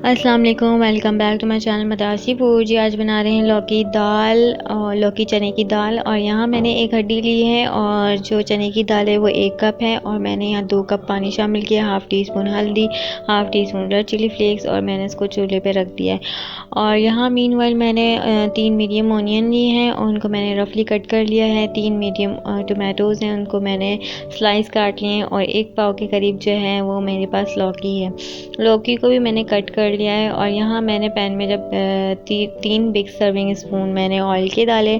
अस्सलाम वालेकुम, welcome back to my channel मतासी फूड। जी आज बना रहे हैं लौकी दाल और लौकी चने की दाल। और यहाँ मैंने एक हड्डी ली है और जो चने की दाल है वो 1 कप है। और मैंने यहाँ 2 कप पानी शामिल किया, हाफ़ टी स्पून हल्दी, half teaspoon red chilli flakes, और मैंने इसको चूल्हे पे रख दिया है। और यहाँ मीनवाइल मैंने 3 मीडियम ऑनियन लिए हैं और उनको मैंने रफली कट कर लिया है। 3 मीडियम टमाटोज़ हैं, उनको मैंने स्लाइस काट लिए हैं। और 1 पाव के करीब जो है वो मेरे पास लौकी है, लौकी को भी मैंने कट कर लिया है। और यहाँ मैंने पैन में जब 3 बिग सर्विंग स्पून मैंने ऑयल के डाले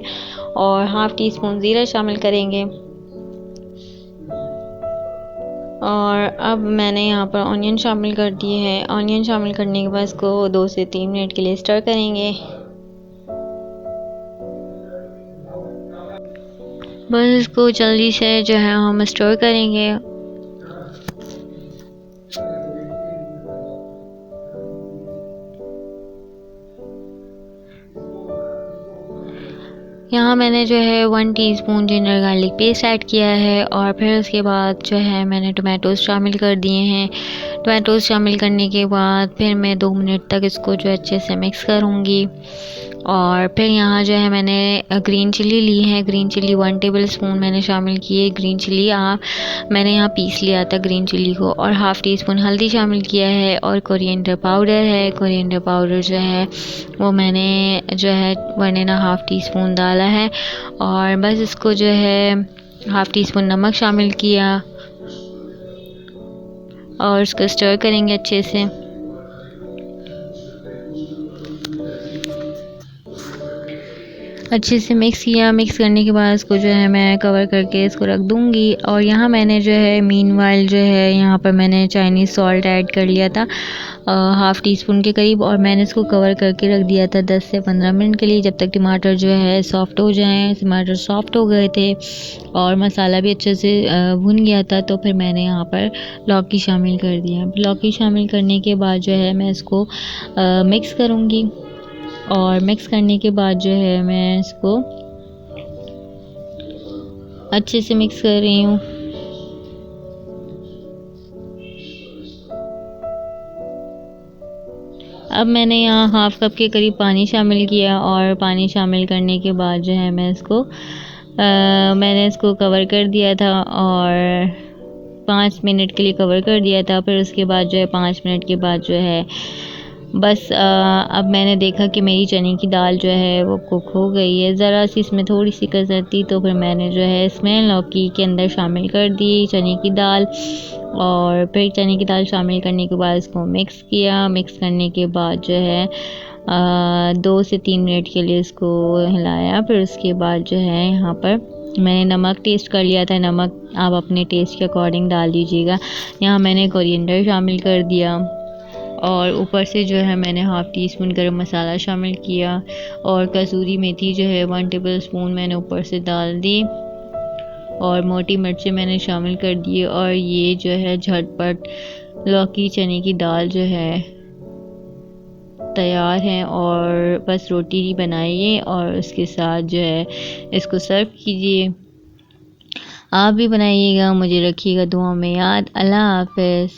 और हाफ़ टी स्पून ज़ीरा शामिल करेंगे। और अब मैंने यहाँ पर ऑनियन शामिल कर दिए हैं। ऑनियन शामिल करने के बाद इसको 2 से 3 मिनट के लिए स्टर करेंगे। बस इसको जल्दी से जो है हम स्टर करेंगे। यहाँ मैंने जो है 1 teaspoon ginger garlic paste add किया है। और फिर उसके बाद जो है मैंने टमाटोज़ शामिल कर दिए हैं। टमाटोज़ शामिल करने के बाद फिर मैं 2 मिनट तक इसको जो अच्छे से मिक्स करूँगी। और फिर यहाँ जो है मैंने ग्रीन चिल्ली ली है। ग्रीन चिल्ली 1 टेबल स्पून मैंने शामिल किए। ग्रीन चिल्ली मैंने यहाँ पीस लिया था ग्रीन चिल्ली को। और हाफ़ टी स्पून हल्दी शामिल किया है। और कोरिएंडर पाउडर है, कोरिएंडर पाउडर जो है वो मैंने जो है 1.5 टीस्पून डाला है। और बस इसको जो है हाफ़ टी स्पून नमक शामिल किया और इसको स्टर करेंगे अच्छे से। अच्छे से मिक्स किया। मिक्स करने के बाद इसको जो है मैं कवर करके इसको रख दूँगी। और यहाँ मैंने जो है मीनवाइल जो है यहाँ पर मैंने चाइनीज़ सॉल्ट ऐड कर लिया था हाफ़ टी स्पून के करीब। और मैंने इसको कवर करके रख दिया था 10 से 15 मिनट के लिए, जब तक टमाटर जो है सॉफ़्ट हो जाएँ। टमाटर सॉफ़्ट हो गए थे और मसाला भी अच्छे से भुन गया था। तो फिर मैंने यहाँ पर लौकी शामिल कर दिया। लौकी शामिल करने के बाद जो है मैं इसको मिक्स करूँगी। और मिक्स करने के बाद जो है मैं इसको अच्छे से मिक्स कर रही हूँ। अब मैंने यहाँ हाफ़ कप के करीब पानी शामिल किया। और पानी शामिल करने के बाद जो है मैंने इसको कवर कर दिया था और 5 मिनट के लिए कवर कर दिया था। फिर उसके बाद जो है 5 मिनट के बाद जो है बस अब मैंने देखा कि मेरी चने की दाल जो है वो कुक हो गई है। ज़रा सी इसमें थोड़ी सी कसर थी, तो फिर मैंने जो है इसमें लौकी के अंदर शामिल कर दी चने की दाल। और फिर चने की दाल शामिल करने के बाद इसको मिक्स किया। मिक्स करने के बाद जो है 2 से 3 मिनट के लिए इसको हिलाया। फिर उसके बाद जो है यहाँ पर मैंने नमक टेस्ट कर लिया था। नमक आप अपने टेस्ट के अकॉर्डिंग डाल दीजिएगा। यहाँ मैंने कोरिएंडर शामिल कर दिया और ऊपर से जो है मैंने हाफ़ टी स्पून गरम मसाला शामिल किया। और कसूरी मेथी जो है 1 टेबल स्पून मैंने ऊपर से डाल दी। और मोटी मिर्चें मैंने शामिल कर दी। और ये जो है झटपट लौकी चने की दाल जो है तैयार है। और बस रोटी ही बनाइए और उसके साथ जो है इसको सर्व कीजिए। आप भी बनाइएगा, मुझे रखिएगा दुआ में याद। अल्लाह हाफ़िज़।